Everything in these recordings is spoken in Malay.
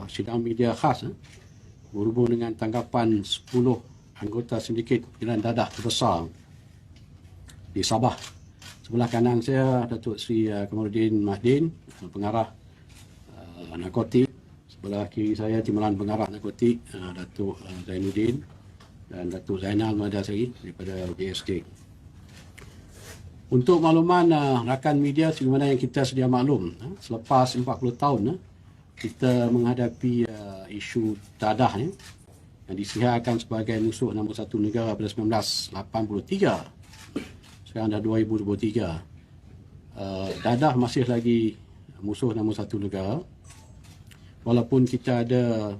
sidang media khas berhubung dengan tanggapan 10 anggota sindiket penggandaan dadah terbesar di Sabah. Sebelah kanan saya Datuk Seri Kamaluddin Mahdin, pengarah narkotik. Sebelah kiri saya Timbalan Pengarah Narkotik Datuk Zainuddin dan Datuk Zainal Madasari daripada JSK. Untuk makluman rakan media sebagaimana yang kita sedia maklum, selepas 40 tahun kita menghadapi isu dadah ni yang disiharkan sebagai musuh nombor satu negara pada 1983. Sekarang dah 2023. Dadah masih lagi musuh nombor satu negara. Walaupun kita ada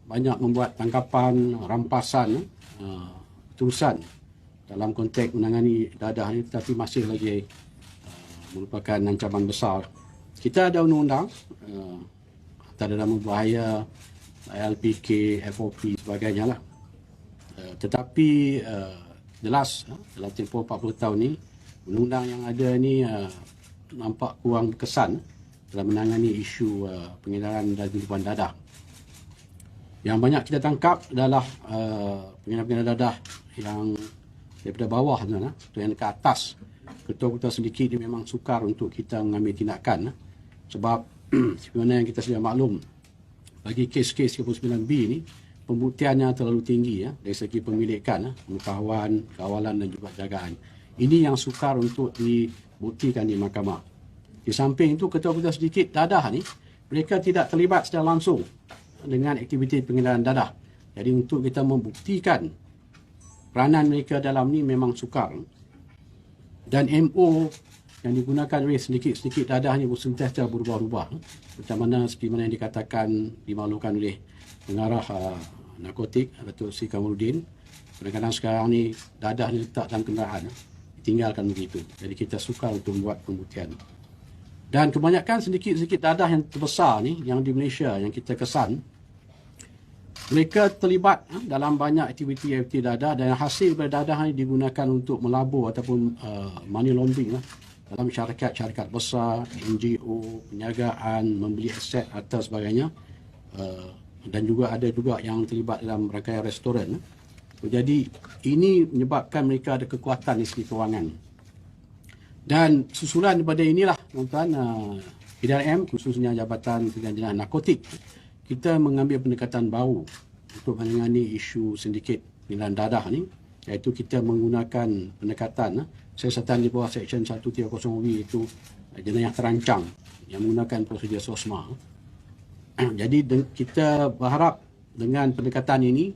banyak membuat tangkapan, rampasan, terusan dalam konteks menangani dadah ini, tetapi masih lagi merupakan ancaman besar. Kita ada undang-undang tanda berbahaya, LPK, FOP sebagainya lah. Tetapi jelas dalam tempoh 40 tahun ni, undang-undang yang ada ni nampak kurang berkesan dalam menangani isu pengedaran dan penyelundupan dadah. Yang banyak kita tangkap adalah pengedaran dadah yang daripada bawah sebenarnya, yang dekat atas. Ketua-ketua sindiket ini memang sukar untuk kita mengambil tindakan. Sebab sebenarnya yang kita sedia maklum, bagi kes-kes 39B ni, pembuktiannya terlalu tinggi dari segi pemilikan, pengetahuan, kawalan dan juga jagaan. Ini yang sukar untuk dibuktikan di mahkamah. Di samping itu, ketua-ketua sindiket dadah ni, mereka tidak terlibat secara langsung dengan aktiviti pengedaran dadah. Jadi untuk kita membuktikan peranan mereka dalam ni memang sukar. Dan MO yang digunakan oleh sindiket dadah ni sentiasa berubah-ubah. Macam mana seperti mana yang dikatakan, dimaklumkan oleh pengarah narkotik Datuk Seri Kamaluddin. Kadang-kadang sekarang ni dadah ni letak dalam kenderaan, ditinggalkan begitu. Jadi kita sukar untuk membuat pembuktian. Dan kebanyakan sindiket dadah yang terbesar ni, yang di Malaysia, yang kita kesan, mereka terlibat dalam banyak aktiviti dadah, dan hasil daripada dadah ini digunakan untuk melabur ataupun money laundering dalam syarikat-syarikat besar, NGO, perniagaan, membeli aset atau sebagainya. Dan juga ada juga yang terlibat dalam rangkaian restoran. Jadi ini menyebabkan mereka ada kekuatan di segi kewangan. Dan susulan daripada inilah tuan-tuan, PDRM khususnya Jabatan Pengendalian Narkotik, kita mengambil pendekatan baru untuk menangani isu sindiket pengedaran dadah ni, iaitu kita menggunakan pendekatan siasatan di bawah Seksyen 130W, itu jenayah terancang yang menggunakan prosedur SOSMA. Jadi kita berharap dengan pendekatan ini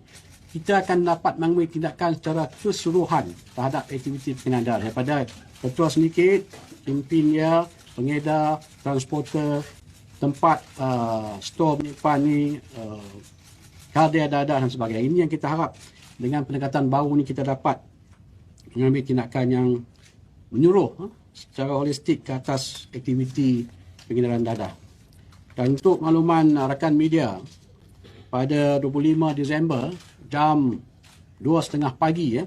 kita akan dapat mengambil tindakan secara keseluruhan terhadap aktiviti pengedaran dadah, daripada ketua sindiket, pimpin dia, pengedar, transporter, tempat stor penyimpan ni, kardia dadah dan sebagainya. Ini yang kita harap dengan pendekatan baru ni kita dapat mengambil tindakan yang menyeluruh secara holistik ke atas aktiviti pengedaran dadah. Dan untuk makluman rakan media, pada 25 Disember jam 2.30 pagi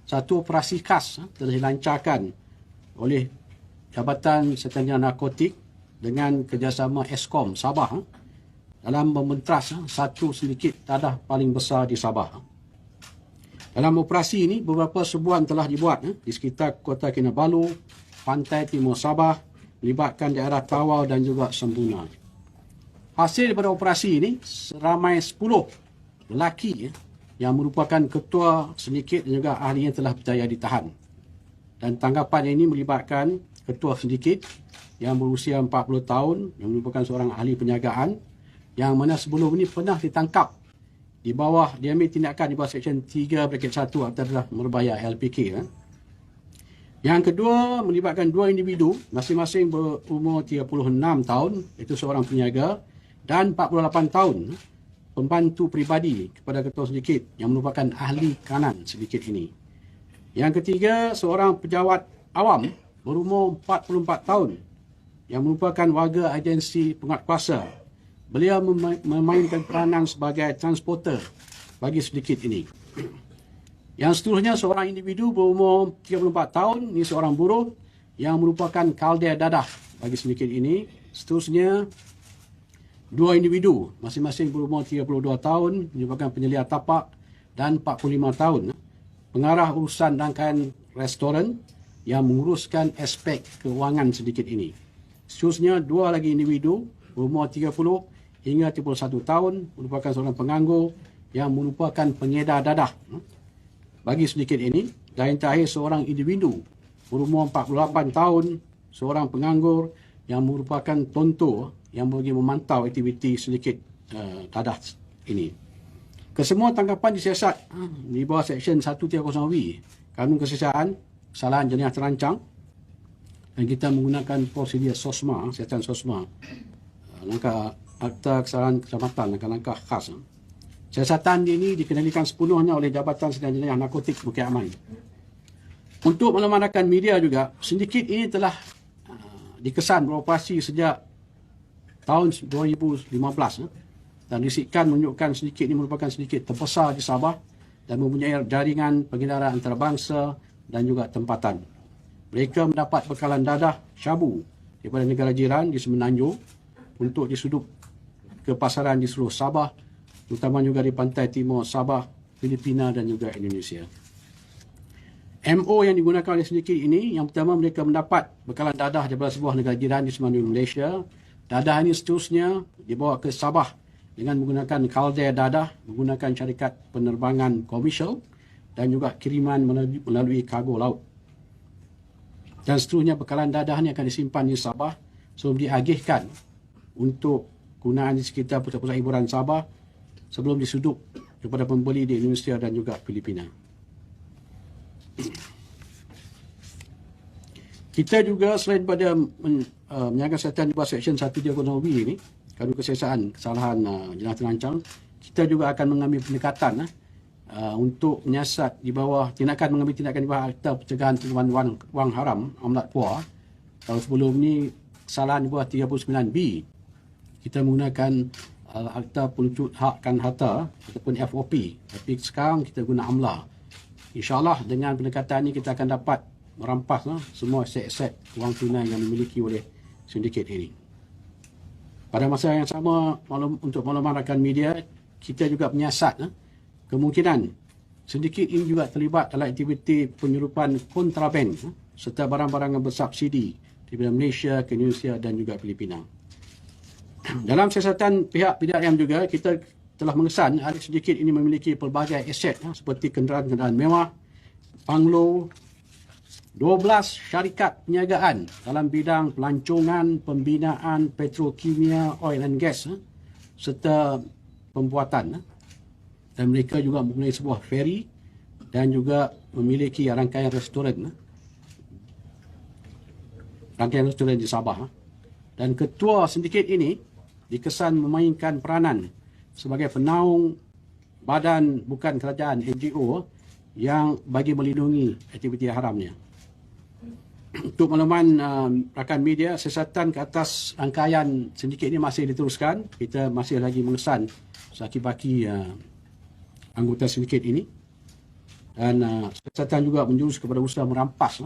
satu operasi khas telah dilancarkan oleh Jabatan Siasatan Narkotik dengan kerjasama Eskom Sabah dalam mementras satu sindiket dadah paling besar di Sabah. Dalam operasi ini, beberapa serbuan telah dibuat di sekitar Kota Kinabalu, pantai timur Sabah, melibatkan daerah Tawau dan juga Sembuna. Hasil daripada operasi ini, seramai 10 lelaki yang merupakan ketua sindiket dan juga ahli yang telah berjaya ditahan. Dan tanggapan ini melibatkan ketua sindiket yang berusia 40 tahun, yang merupakan seorang ahli perniagaan, yang mana sebelum ini pernah ditangkap di bawah, diambil tindakan di bawah Seksyen 3(1) adalah merbaya LPK. Yang kedua melibatkan dua individu, masing-masing berumur 36 tahun, iaitu seorang peniaga, dan 48 tahun, pembantu peribadi kepada ketua sindiket yang merupakan ahli kanan sindiket ini. Yang ketiga, seorang pejabat awam berumur 44 tahun yang merupakan warga agensi penguatkuasa. Beliau memainkan peranan sebagai transporter bagi sindiket ini. Yang seterusnya, seorang individu berumur 34 tahun, ini seorang buruh yang merupakan kalder dadah bagi sindiket ini. Seterusnya, Dua individu masing-masing berumur 32 tahun merupakan penyelia tapak dan 45 tahun pengarah urusan rangkaian restoran yang menguruskan aspek keuangan sedikit ini. Seterusnya, dua lagi individu berumur 30 hingga 31 tahun merupakan seorang penganggur yang merupakan pengedar dadah bagi sedikit ini. Dan yang terakhir, seorang individu berumur 48 tahun, seorang penganggur yang merupakan tontor yang bagi memantau aktiviti sedikit dadah ini. Kesemua tangkapan disiasat di bawah Seksyen 130V Kanun Kesiasaan Kesalahan Jenayah Terancang, dan kita menggunakan prosedur SOSMA, siasatan SOSMA, langkah Akta Kesalahan Keselamatan, langkah-langkah khas. Siasatan ini dikendalikan sepenuhnya oleh Jabatan Sedang Jenayah Narkotik Bukit Aman. Untuk melemahkan media juga, sindiket ini telah dikesan beroperasi sejak tahun 2015 dan disikan menunjukkan sindiket ini merupakan sindiket terbesar di Sabah dan mempunyai jaringan pengedaran antarabangsa dan juga tempatan. Mereka mendapat bekalan dadah syabu daripada negara jiran di Semenanjung untuk disudup ke pasaran di seluruh Sabah, terutama juga di pantai timur Sabah, Filipina dan juga Indonesia. MO yang digunakan oleh sindiket ini, yang pertama mereka mendapat bekalan dadah daripada sebuah negara jiran di Semenanjung Malaysia. Dadah ini seterusnya dibawa ke Sabah dengan menggunakan kalder dadah, menggunakan syarikat penerbangan komersial dan juga kiriman melalui kargo laut. Dan seterusnya bekalan dadah ini akan disimpan di Sabah sebelum diagihkan untuk gunaan di sekitar pusat-pusat hiburan Sabah sebelum disudup kepada pembeli di Indonesia dan juga Filipina. Kita juga selain pada menjaga kesihatan di bawah Seksyen 130V ini, Kanun Kesiasaan Kesalahan Jenayah Terancang, kita juga akan mengambil pendekatan untuk menyiasat di bawah mengambil tindakan di bawah Akta Pencegahan Penerimaan Wang Haram Amlat Puah. Kalau sebelum ni kesalahan di bawah 39B, kita menggunakan Akta Penuncut Hakkan Harta ataupun FOP, tapi sekarang kita guna AMLA. InsyaAllah dengan pendekatan ini kita akan dapat merampas semua aset-aset wang tunai yang dimiliki oleh sindiket ini. Pada masa yang sama, untuk makluman rakan media, kita juga menyiasat kemungkinan sindiket ini juga terlibat dalam aktiviti penyelundupan kontraben serta barang-barang yang bersubsidi dari Malaysia ke Indonesia dan juga Filipina. Dalam siasatan pihak PDRM juga, kita telah mengesan ahli sindiket ini memiliki pelbagai aset seperti kenderaan-kenderaan mewah, banglo, 12 syarikat perniagaan dalam bidang pelancongan, pembinaan, petrokimia, oil and gas serta pembuatan. Dan mereka juga mempunyai sebuah feri dan juga memiliki rangkaian restoran di Sabah. Dan ketua sindiket ini dikesan memainkan peranan sebagai penaung badan bukan kerajaan NGO yang bagi melindungi aktiviti haramnya. Untuk makluman rakan media, siasatan ke atas rangkaian sindiket ini masih diteruskan. Kita masih lagi mengesan saki-baki anggota sindiket ini. Dan siasatan juga menjurus kepada usaha merampas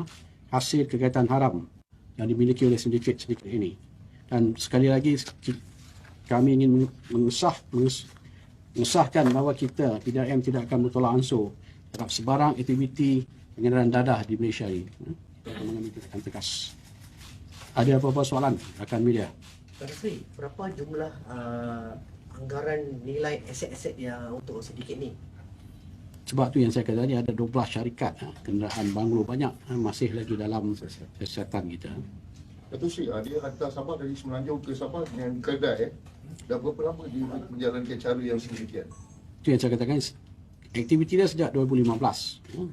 hasil kegiatan haram yang dimiliki oleh sindiket-sindiket ini. Dan sekali lagi kami ingin mengesahkan bahawa kita PDRM tidak akan bertolak ansur terhadap sebarang aktiviti pengedaran dadah di Malaysia ini. Kita akan mengambil tindakan tegas. Ada apa-apa soalan rakan media? Pak Rasri, berapa jumlah anggaran nilai aset-aset yang untuk sindiket ni? Sebab tu yang saya kata tadi ada 12 syarikat kenderaan banglo banyak masih lagi dalam siasatan kita. Datuk Sri, dia hantar Sabah dari Semenanjung ke Sabah dengan kedai. Dah berapa lama dia menjalankan cara yang sedemikian? Itu yang saya katakan, aktiviti dia sejak 2015.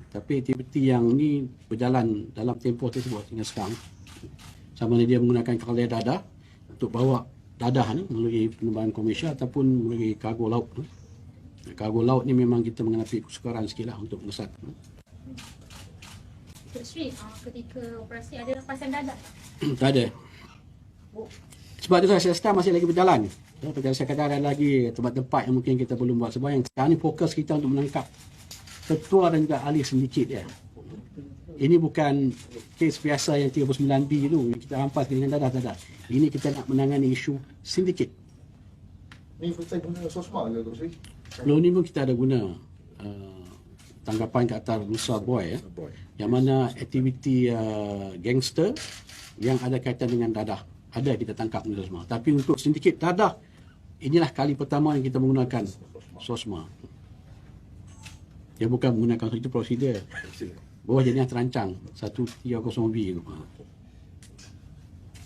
Tapi aktiviti yang ni berjalan dalam tempoh tersebut hingga sekarang. Sama ada dia menggunakan kalder dadah untuk bawa dadah ni melalui penerbangan komersial ataupun melalui kargo laut. Kargo laut ni memang kita menghadapi kesukaran sikit lah untuk mengesat. Datuk Sri, ketika operasi ada rampasan dadah? Tak ada. Sebab tu siasatan masih lagi berjalan. Seperti saya kata, ada lagi tempat-tempat yang mungkin kita belum buat. Sebab yang sekarang ni fokus kita untuk menangkap ketua dan juga ahli sindiket dia. Ini bukan kes biasa yang 39B tu, kita rampas dengan dadah. Ini kita nak menangani isu sindiket. Ni first time guna sosma ke Tok Sri? Sebelum ni pun kita ada guna tangkapan ke atas Nusa Boy, yang mana aktiviti gangster yang ada kaitan dengan dadah. Ada kita tangkap ni semua. Tapi untuk sindiket dadah, inilah kali pertama yang kita menggunakan SOSMA. Dia bukan menggunakan itu prosedur. Bawah jenis terancang 130B tu.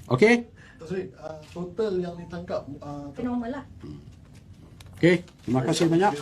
Okey? Tok Sri, total yang ditangkap Normal lah. Okey, terima kasih banyak.